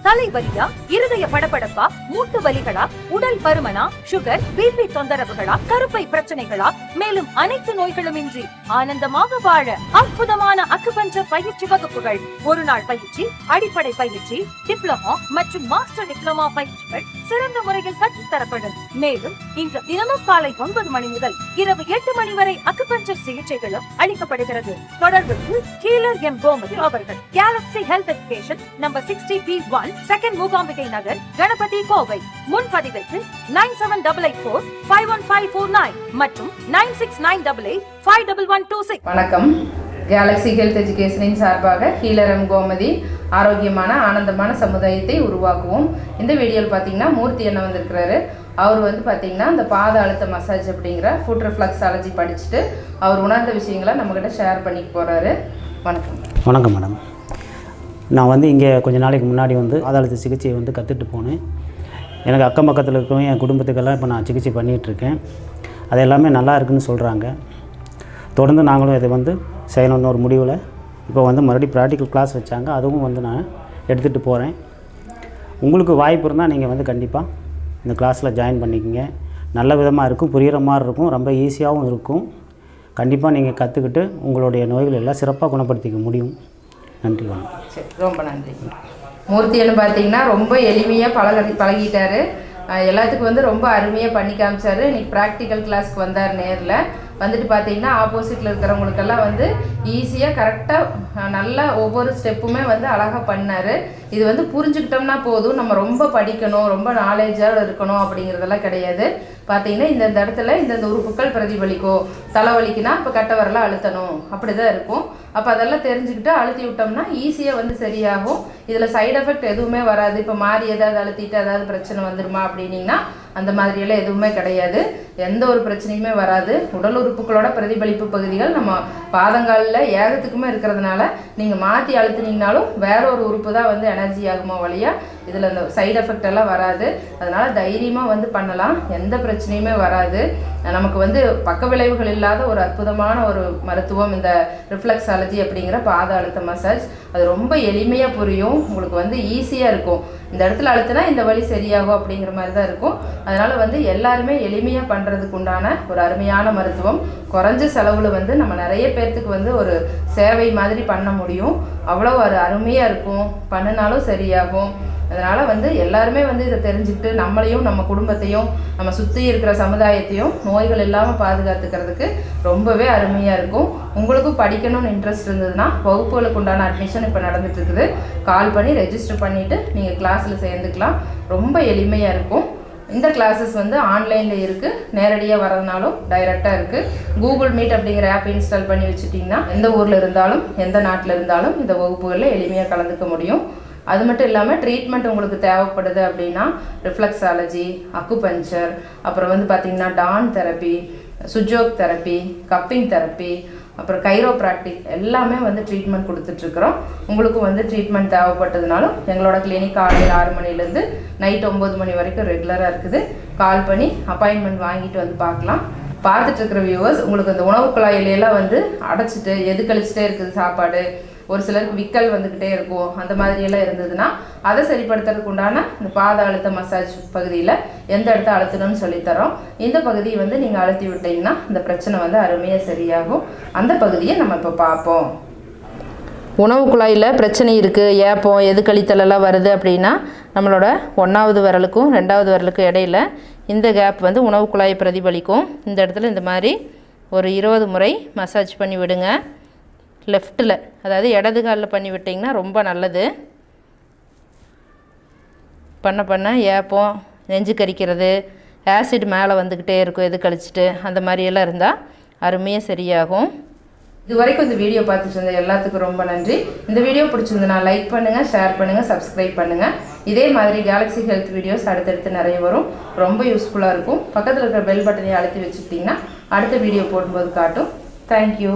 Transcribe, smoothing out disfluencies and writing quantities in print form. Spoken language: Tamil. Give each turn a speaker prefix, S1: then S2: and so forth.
S1: தலைவலியா, இருதய படபடப்பா, மூட்டு வலிகளா, உடல் பருமனா, சுகர், பிபி தொந்தரவுகளா, கருப்பை பிரச்சனைகளா, மேலும் அனைத்து நோய்களும் இன்றி ஆனந்தமாக வாழ அற்புதமான அக்குபஞ்சர் பயிற்சி வகுப்புகள். ஒரு நாள் பயிற்சி, அடிப்படை பயிற்சி, டிப்ளமோ மற்றும் மாஸ்டர் டிப்ளமோ பயிற்சிகள் சிறந்த முறையில் கற்றுத்தரப்படும். மேலும் இங்கு தினமும் காலை 9 மணி முதல் இரவு 8 மணி வரை அக்குபஞ்சர் சிகிச்சைகளும் அளிக்கப்படுகிறது. தொடர்புக்கு ஹீலர் எம் கோமதி அவர்கள், galaxy health education, number 60B1, second Mookambigai Nagar, Ganapathy, Kovai. முன்பதிவிற்கு 9788451549 மற்றும் 9698851126.
S2: வணக்கம். கேலக்ஸி ஹெல்த் எஜுகேஷனின் சார்பாக ஹீலர் எம் கோமதி, ஆரோக்கியமான ஆனந்தமான சமுதாயத்தை உருவாக்குவோம். இந்த வீடியோவில் பார்த்தீங்கன்னா மூர்த்தி என்ன வந்திருக்கிறாரு. அவர் வந்து பார்த்தீங்கன்னா இந்த பாத அழுத்த மசாஜ் அப்படிங்கிற ஃபுட் ரிஃப்ளெக்ஸாலஜி படிச்சுட்டு அவர் உணர்ந்த விஷயங்களை நம்மக்கிட்ட ஷேர் பண்ணிக்க போகிறாரு. வணக்கம்.
S3: வணக்கம் மேடம். நான் வந்து இங்கே கொஞ்சம் நாளைக்கு முன்னாடி வந்து பாத அழுத்த சிகிச்சையை வந்து கற்றுட்டு போனேன். எனக்கு அக்கம் பக்கத்தில் இருக்கிறவங்க என் குடும்பத்துக்கெல்லாம் இப்போ நான் சிகிச்சை பண்ணிகிட்ருக்கேன். அது எல்லாமே நல்லா இருக்குதுன்னு சொல்கிறாங்க. தொடர்ந்து நாங்களும் இதை வந்து செய்யணும்னு ஒரு முடிவில் இப்போ வந்து மறுபடியும் ப்ராக்டிக்கல் கிளாஸ் வச்சாங்க. அதுவும் வந்து நான் எடுத்துகிட்டு போகிறேன். உங்களுக்கு வாய்ப்பு இருந்தால் நீங்கள் வந்து கண்டிப்பாக இந்த கிளாஸில் ஜாயின் பண்ணிக்கோங்க. நல்ல விதமாக இருக்கும், புரிகிற மாதிரி இருக்கும், ரொம்ப ஈஸியாகவும் இருக்கும். கண்டிப்பாக நீங்கள் கற்றுக்கிட்டு உங்களுடைய நோய்கள் எல்லாம் சிறப்பாக குணப்படுத்திக்க முடியும். நன்றி. வணக்கம்.
S2: சரி, ரொம்ப நன்றி. மூர்த்தின்னு பார்த்தீங்கன்னா ரொம்ப எளிமையாக பழகிட்டார். எல்லாத்துக்கும் வந்து ரொம்ப அருமையாக பண்ணி காமிச்சார். இன்றைக்கி ப்ராக்டிக்கல் கிளாஸ்க்கு வந்தார். நேரில் வந்துட்டு பார்த்தீங்கன்னா ஆப்போசிட்டில் இருக்கிறவங்களுக்கெல்லாம் வந்து ஈஸியாக கரெக்டாக நல்லா ஒவ்வொரு ஸ்டெப்புமே வந்து அழகாக பண்ணார். இது வந்து புரிஞ்சுக்கிட்டோம்னா போதும், நம்ம ரொம்ப படிக்கணும், ரொம்ப நாலேஜாக இருக்கணும் அப்படிங்கிறதெல்லாம் கிடையாது. பார்த்தீங்கன்னா இந்த இடத்துல இந்த உறுப்புகள் பிரதிபலிக்கும். தலைவலிக்குன்னா இப்போ கட்டை வரலாம் அழுத்தணும், அப்படி தான் இருக்கும். அப்போ அதெல்லாம் தெரிஞ்சுக்கிட்டு அழுத்தி விட்டோம்னா ஈஸியாக வந்து சரியாகும். இதில் சைடு எஃபெக்ட் எதுவுமே வராது. இப்போ மாறி ஏதாவது அழுத்திட்டு ஏதாவது பிரச்சனை வந்துடுமா அப்படின்னீங்கன்னா அந்த மாதிரியெல்லாம் எதுவுமே கிடையாது. எந்த ஒரு பிரச்சனையுமே வராது. உடல் உறுப்புகளோட பிரதிபலிப்பு பகுதிகள் நம்ம பாதங்களில் ஏகத்துக்குமே இருக்கிறதுனால நீங்கள் மாற்றி அழுத்தினீங்கனாலும் வேற ஒரு உறுப்பு தான் வந்து எனர்ஜி ஆகுமா வழியா. இதில் இந்த சைடு எஃபெக்ட் எல்லாம் வராது. அதனால் தைரியமாக வந்து பண்ணலாம், எந்த பிரச்சனையுமே வராது. நமக்கு வந்து பக்க விளைவுகள் இல்லாத ஒரு அற்புதமான ஒரு மருத்துவம் இந்த ரிஃப்ளெக்ஸாலஜி அப்படிங்கிற பாத அழுத்த மசாஜ். அது ரொம்ப எளிமையாக புரியும், உங்களுக்கு வந்து ஈஸியாக இருக்கும். இந்த இடத்துல அழுத்தினா இந்த வழி சரியாகும் அப்படிங்கிற மாதிரி தான் இருக்கும். அதனால் வந்து எல்லாருமே எளிமையாக பண்ணுறதுக்கு உண்டான ஒரு அருமையான மருத்துவம். குறைஞ்ச செலவில் வந்து நம்ம நிறைய பேர்த்துக்கு வந்து ஒரு சேவை மாதிரி பண்ண முடியும். அவ்வளோ ஒரு அருமையாக இருக்கும், பண்ணினாலும் சரியாகும். அதனால் வந்து எல்லாருமே வந்து இதை தெரிஞ்சுக்கிட்டு நம்மளையும் நம்ம குடும்பத்தையும் நம்ம சுற்றி இருக்கிற சமுதாயத்தையும் நோய்கள் இல்லாமல் பாதுகாத்துக்கிறதுக்கு ரொம்பவே அருமையாக இருக்கும். உங்களுக்கும் படிக்கணும்னு இன்ட்ரெஸ்ட் இருந்ததுன்னா வகுப்புகளுக்கு உண்டான அட்மிஷன் இப்போ நடந்துகிட்ருக்குது. கால் பண்ணி ரெஜிஸ்டர் பண்ணிவிட்டு நீங்கள் கிளாஸில் சேர்ந்துக்கலாம். ரொம்ப எளிமையாக இருக்கும். இந்த கிளாஸஸ் வந்து ஆன்லைனில் இருக்குது, நேரடியாக வரதுனாலும் டைரெக்டாக இருக்குது. கூகுள் மீட் அப்படிங்கிற ஆப் இன்ஸ்டால் பண்ணி வச்சுட்டிங்கன்னா எந்த ஊரில் இருந்தாலும் எந்த நாட்டில் இருந்தாலும் இந்த வகுப்புகளில் எளிமையாக கலந்துக்க முடியும். அது மட்டும் இல்லாமல் ட்ரீட்மெண்ட் உங்களுக்கு தேவைப்படுது அப்படின்னா ரிஃப்ளெக்ஸாலஜி, அக்குபஞ்சர், அப்புறம் வந்து பார்த்திங்கன்னா டான் therapy, sujok therapy, cupping therapy, அப்புறம் கைரோப்ராக்டிக் எல்லாமே வந்து ட்ரீட்மெண்ட் கொடுத்துட்ருக்குறோம். உங்களுக்கும் வந்து ட்ரீட்மெண்ட் தேவைப்பட்டதுனாலும் எங்களோட கிளினிக் காலையில் 6 மணிலேருந்து நைட் 9 மணி வரைக்கும் ரெகுலராக இருக்குது. கால் பண்ணி அப்பாயின்மெண்ட் வாங்கிட்டு வந்து பார்க்கலாம். பார்த்துட்டு இருக்கிற வியூவர்ஸ், உங்களுக்கு அந்த உணவு குழாயிலெல்லாம் வந்து அடைச்சிட்டு எது கழிச்சிட்டே இருக்குது சாப்பாடு, ஒரு சிலருக்கு விக்கல் வந்துக்கிட்டே இருக்கும், அந்த மாதிரியெல்லாம் இருந்ததுன்னா அதை சரிப்படுத்துறதுக்கு உண்டான இந்த பாத அழுத்த மசாஜ் பகுதியில் எந்த இடத்த அழுத்தணும்னு சொல்லித்தரோம். இந்த பகுதியை வந்து நீங்கள் அழுத்தி விட்டிங்கன்னா இந்த பிரச்சனை வந்து அருமையாக சரியாகும். அந்த பகுதியை நம்ம இப்போ பார்ப்போம். உணவு குழாயில் பிரச்சனை இருக்குது, ஏப்பம், எது கழித்தலெல்லாம் வருது அப்படின்னா நம்மளோட 1வது விரலுக்கும் 2வது விரலுக்கும் இடையில இந்த கேப் வந்து உணவு குழாயை பிரதிபலிக்கும். இந்த இடத்துல இந்த மாதிரி ஒரு 20 முறை மசாஜ் பண்ணி விடுங்க. லெஃப்ட்டில், அதாவது இடது காலில் பண்ணி விட்டிங்கன்னா ரொம்ப நல்லது. பண்ண ஏப்பம், நெஞ்சு கரிக்கிறது, ஆசிட் மேலே வந்துக்கிட்டே இருக்கும் எது கழிச்சிட்டு, அந்த மாதிரியெல்லாம் இருந்தால் அருமையாக சரியாகும். இது வரைக்கும் இந்த வீடியோ பார்த்துட்டு இருந்த எல்லாத்துக்கும் ரொம்ப நன்றி. இந்த வீடியோ பிடிச்சிருந்ததுன்னா லைக் பண்ணுங்கள், ஷேர் பண்ணுங்கள், சப்ஸ்கிரைப் பண்ணுங்கள். இதே மாதிரி கேலக்ஸி ஹெல்த் வீடியோஸ் அடுத்தடுத்து நிறைய வரும். ரொம்ப யூஸ்ஃபுல்லாக இருக்கும். பக்கத்தில் இருக்கிற பெல் பட்டனை அழுத்தி வச்சுக்கிட்டிங்கன்னா அடுத்த வீடியோ போடும்போது காட்டும். தேங்க்யூ.